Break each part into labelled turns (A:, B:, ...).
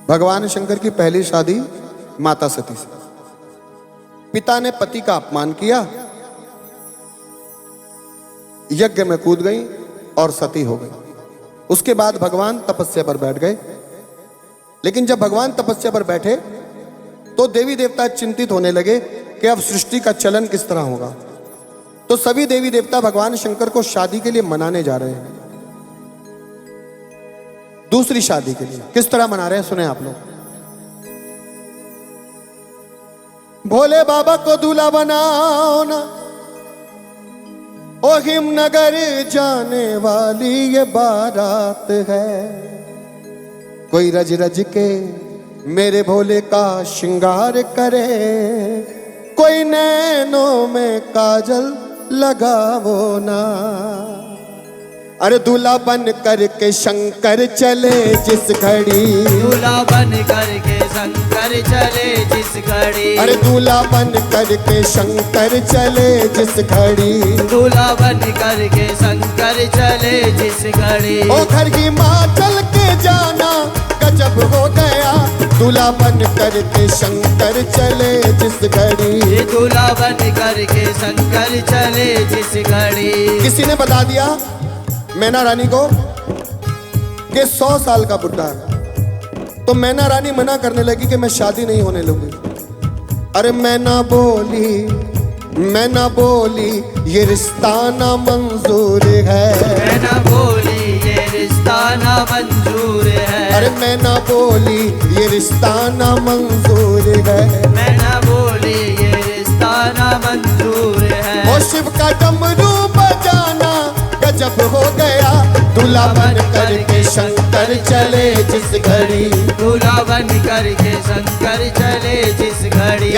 A: भगवान शंकर की पहली शादी माता सती से। पिता ने पति का अपमान किया, यज्ञ में कूद गई और सती हो गई। उसके बाद भगवान तपस्या पर बैठ गए। लेकिन जब भगवान तपस्या पर बैठे तो देवी देवता चिंतित होने लगे कि अब सृष्टि का चलन किस तरह होगा। तो सभी देवी देवता भगवान शंकर को शादी के लिए मनाने जा रहे हैं, दूसरी शादी के लिए। किस तरह मना रहे हैं सुने आप लोग। भोले बाबा को दूल्हा बनाओ ना, ओ हिमनगर जाने वाली ये बारात है। कोई रज रज के मेरे भोले का श्रृंगार करे, कोई नैनों में काजल लगावो ना। अरे दूल्हा बन करके शंकर चले जिस घड़ी,
B: दूल्हा बन करके शंकर चले जिस घड़ी।
A: अरे दूल्हा बन करके शंकर चले जिस घड़ी,
B: दूल्हा बन करके शंकर चले जिस घड़ी।
A: ओ घर की माँ चल के जाना गजब हो गया, दूल्हा बन करके शंकर चले जिस घड़ी।
B: दूल्हा बन करके शंकर चले जिस घड़ी।
A: किसी ने बता दिया मैना रानी को कि 100 साल का बुढ़ा है, तो मैना रानी मना करने लगी कि मैं शादी नहीं होने लूंगी। अरे मैना बोली ये रिश्ता ना मंजूर है।
B: मैना बोली ये रिश्ता ना मंजूर है।
A: अरे मैना बोली ये रिश्ता ना मंजूर है।
B: मैना बोली ये रिश्ता ना मंजूर है।
A: ओ शिव का डमरू बजाना गजब हो गया, दूल्हा बन करके शंकर चले जिस घड़ी।
B: दूल्हा बन करके शंकर चले जिस घड़ी।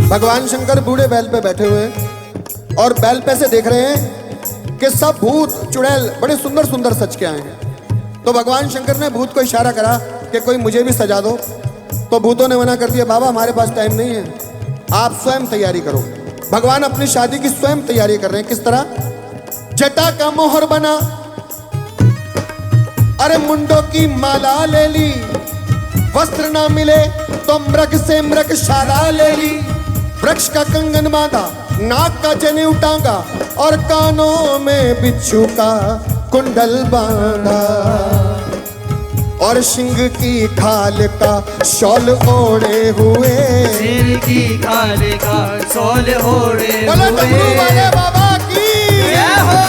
A: भगवान शंकर बूढ़े बैल पे बैठे हुए हैं और बैल पे से देख रहे हैं कि सब भूत चुड़ैल बड़े सुंदर सुंदर सज के आए हैं। तो भगवान शंकर ने भूत को इशारा करा कि कोई मुझे भी सजा दो। तो भूतों ने मना कर दिया, बाबा हमारे पास टाइम नहीं है, आप स्वयं तैयारी करो। भगवान अपनी शादी की स्वयं तैयारी कर रहे हैं। किस तरह? जटा का मोहर बना, अरे मुंडों की माला ले ली, वस्त्र ना मिले तो मृग से मृग शाला ले ली। वृक्ष का कंगन बांधा, नाक का जनेऊ टांगा और कानों में बिच्छू का कुंडल बांधा। और सिंह की खाल का शॉल ओढ़े हुए,
B: सिर की खाल का शॉल ओढ़े
A: बोलो डमरू वाले बाबा की
B: जय हो।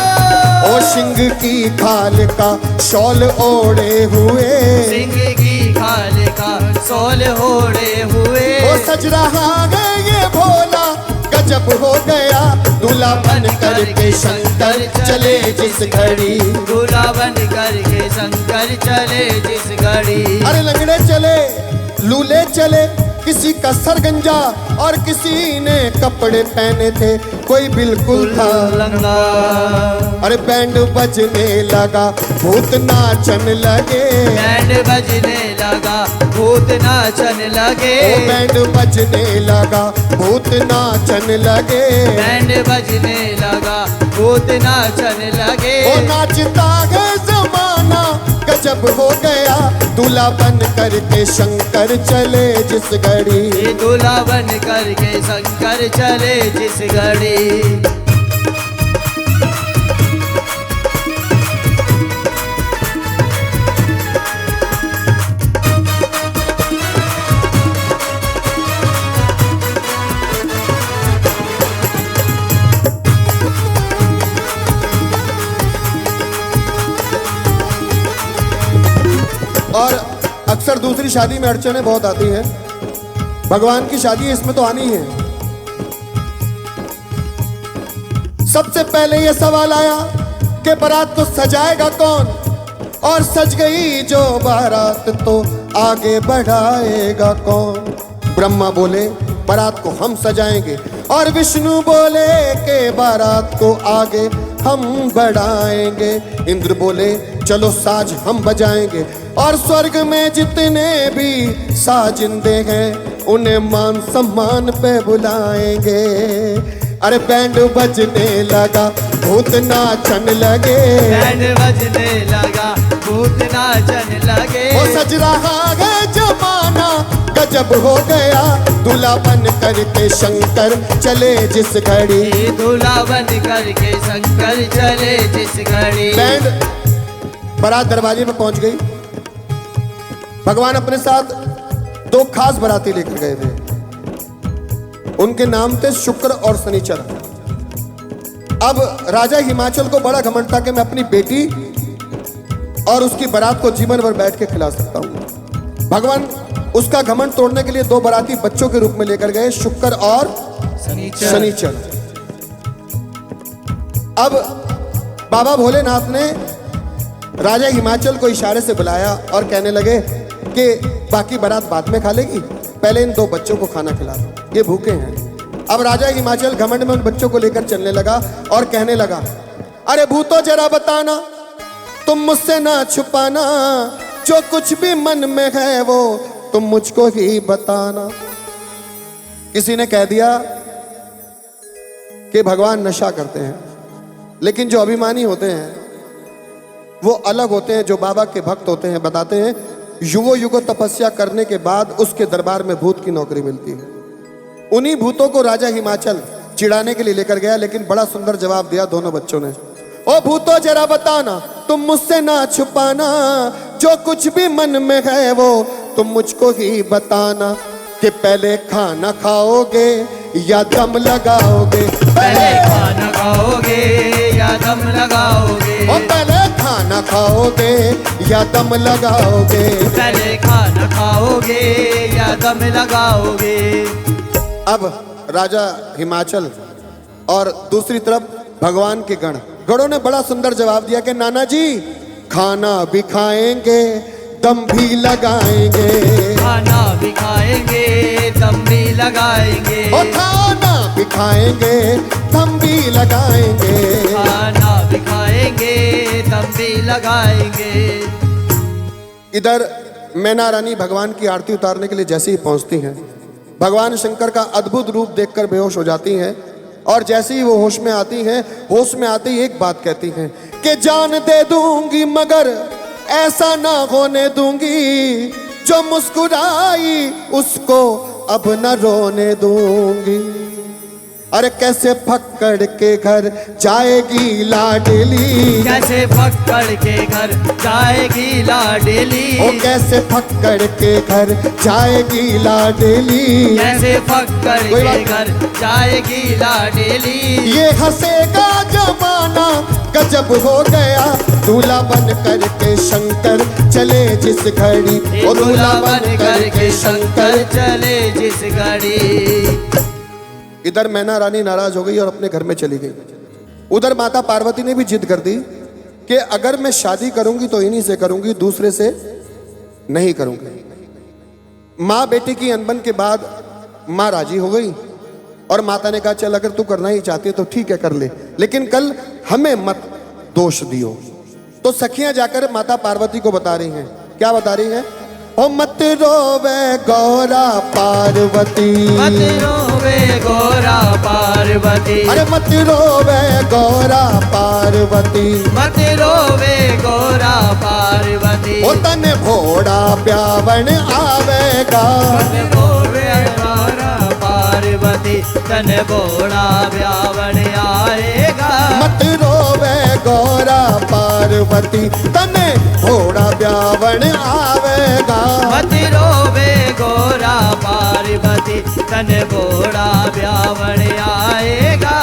A: ओ सिंह की खाल का शॉल ओढ़े हुए,
B: सिंह की खाल का शॉल ओढ़े हुए।
A: ओ सज रहा है ये भोला गजब हो गया, दूल्हा बन करके शंकर चले जिस घड़ी।
B: दूल्हा बन करके शंकर चले जिस घड़ी।
A: अरे लंगड़े चले, लूले चले, किसी का सरगंजा और किसी ने कपड़े पहने थे, कोई बिल्कुल था
B: लंगड़ा।
A: अरे बैंड बजने लगा, भूत नाचन लगे।
B: बैंड बजने लगा, भूत नाचन लगे।
A: ओ बैंड बजने लगा, भूत नाचन लगे।
B: बैंड बजने लगा, भूत नाचन लगे।
A: ओ नाचता है जमाना गजब हो गया, दूल्हा बन करके शंकर चले जिस घड़ी।
B: दूल्हा बन करके शंकर चले जिस घड़ी।
A: और अक्सर दूसरी शादी में अड़चनें बहुत आती हैं, भगवान की शादी इसमें तो आनी है। सबसे पहले ये सवाल आया कि बारात को सजाएगा कौन, और सज गई जो बारात तो आगे बढ़ाएगा कौन। ब्रह्मा बोले बारात को हम सजाएंगे, और विष्णु बोले के बारात को आगे हम बढ़ाएंगे। इंद्र बोले चलो साज हम बजाएंगे। और स्वर्ग में जितने भी साजिंदे हैं उन्हें मान सम्मान पे बुलाएंगे। अरे बैंड बजने लगा भूत नाचन लगे।
B: बैंड बजने लगा भूत नाचन लगे।
A: वो सज रहा है जमाना गजब हो गया। दूल्हा बन करके शंकर चले जिस घड़ी।
B: दूल्हा बन करके शंकर चले जिस घड़ी।
A: बैंड बारात दरवाजे में पहुंच गई। भगवान अपने साथ 2 खास बाराती लेकर गए थे। उनके नाम थे शुक्र और शनिचर। अब राजा हिमाचल को बड़ा घमंड था कि मैं अपनी बेटी और उसकी बारात को जीवन भर बैठ के खिला सकता हूं। भगवान उसका घमंड तोड़ने के लिए 2 बाराती बच्चों के रूप में लेकर गए, शुक्र और शनिचर। अब बाबा भोलेनाथ ने राजा हिमाचल को इशारे से बुलाया और कहने लगे कि बाकी बारात बाद में खा लेगी, पहले इन 2 बच्चों को खाना खिला दो, ये भूखे हैं। अब राजा हिमाचल घमंड में उन बच्चों को लेकर चलने लगा और कहने लगा, अरे भूतो जरा बताना, तुम मुझसे ना छुपाना, जो कुछ भी मन में है वो तुम मुझको ही बताना। किसी ने कह दिया कि भगवान नशा करते हैं, लेकिन जो अभिमानी होते हैं वो अलग होते हैं। जो बाबा के भक्त होते हैं बताते हैं युगों युगों तपस्या करने के बाद उसके दरबार में भूत की नौकरी मिलती है। उन्हीं भूतों को राजा हिमाचल चिढ़ाने के लिए लेकर गया, लेकिन बड़ा सुंदर जवाब दिया दोनों बच्चों ने। ओ भूतो जरा बताना, तुम मुझसे ना छुपाना, जो कुछ भी मन में है वो तुम मुझको ही बताना, कि पहले खाना खाओगे या दम लगाओगे।
B: पहले खाना खाओगे या दम लगाओगे।
A: ओ पहले खाना खाओगे या दम लगाओगे।
B: पहले खाना खाओगे या दम लगाओगे।
A: अब राजा हिमाचल और दूसरी तरफ भगवान के गणों ने बड़ा सुंदर जवाब दिया कि नाना जी खाना भी खाएंगे दम भी लगाएंगे।
B: खाना भी खाएंगे दम भी लगाएंगे।
A: ओ खाना भी खाएंगे दम भी लगाएंगे।
B: खाना भी खाएंगे दम भी लगाएंगे।
A: इधर मैना रानी भगवान की आरती उतारने के लिए जैसे ही पहुंचती हैं, भगवान शंकर का अद्भुत रूप देखकर बेहोश हो जाती हैं। और जैसे ही वो होश में आती हैं, होश में आते ही एक बात कहती हैं कि जान दे दूंगी मगर ऐसा ना होने दूंगी, जो मुस्कुराई उसको अब न रोने दूंगी। अरे कैसे फक्कड़ के घर जाएगी लाडली।
B: कैसे फक्कड़ के घर जाएगी लाडली।
A: ओ कैसे फक्कड़ के घर जाएगी लाडली।
B: कैसे फक्कड़ के घर जाएगी लाडली।
A: ये हंसेगा जमाना गजब हो गया, दूल्हा बन करके शंकर चले जिस घड़ी। ओ
B: दूल्हा बन करके शंकर चले जिस घड़ी।
A: इधर मैना रानी नाराज हो गई और अपने घर में चली गई। उधर माता पार्वती ने भी जिद कर दी कि अगर मैं शादी करूंगी तो इन्हीं से करूंगी, दूसरे से नहीं करूंगी। माँ बेटी की अनबन के बाद माँ राजी हो गई और माता ने कहा चल अगर तू करना ही चाहती है तो ठीक है कर ले, लेकिन कल हमें मत दोष दियो। तो सखियां जाकर माता पार्वती को बता रही हैं, क्या बता रही हैं? ओ मत रोवे गौरा पार्वती।
B: मत रोवे गौरा पार्वती।
A: अरे मत रोवे गौरा पार्वती।
B: मत रोवे गौरा पार्वती।
A: ओ तने भोड़ा ब्यावन आवेगा।
B: तन रोवे गौरा पार्वती। तन भोड़ा ब्यावन आएगा।
A: मत रोवे गौरा पार्वती, तने भोड़ा ब्यावन आवेगा।
B: मत रोवे गौरा पार्वती। तन भोड़ा ब्यावन आएगा।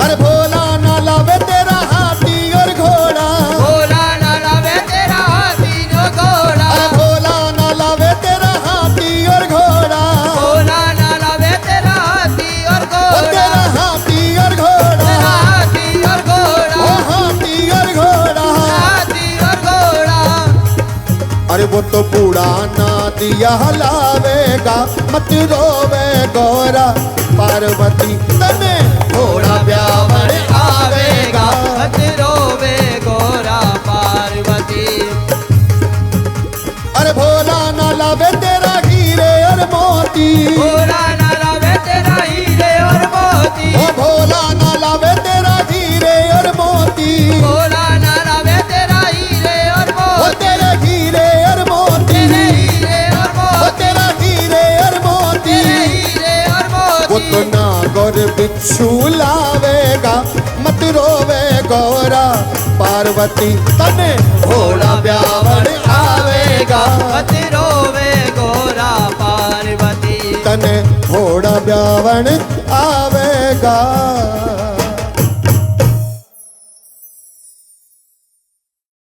A: अरे भोला ना लावे तेरा हाथी और घोड़ा।
B: भोला ना लावे तेरा हाथी और घोड़ा।
A: अरे भोला ना लावे तेरा हाथी और घोड़ा।
B: भोला ना लावे तेरा हाथी और
A: ओ
B: घोड़ा।
A: तेरा हाथी और घोड़ा।
B: हाथी और घोड़ा।
A: ओ हाथी और घोड़ा।
B: हाथी और घोड़ा।
A: अरे वो तो बूढ़ा ना दिया हलावे। आवेगा मत रोवे गौरा पार्वती तने
B: घोड़ा ब्यावर आवेगा मत रोवे गौरा पार्वती
A: अरे भोला ना लावे तेरा हीरे और मोती
B: भोला ना लावे तेरा हीरे और मोती
A: ओ भोला ना लावे तेरा हीरे और मोती
B: भोला ना लावे तेरा हीरे और
A: ओ
B: मोती
A: तेरे हीरे और मोती
B: तेरे हीरे और
A: ओ
B: मोती
A: तेरा हीरे और मोती
B: तेरे हीरे और
A: वो
B: मोती
A: तो नागौर बिच्छू लावेगा मत रोवे गौरा पार्वती तने
B: घोड़ा ब्यावर आवेगा मत रोवे गौरा पार्वती
A: तने घोड़ा ब्यावन आवेगा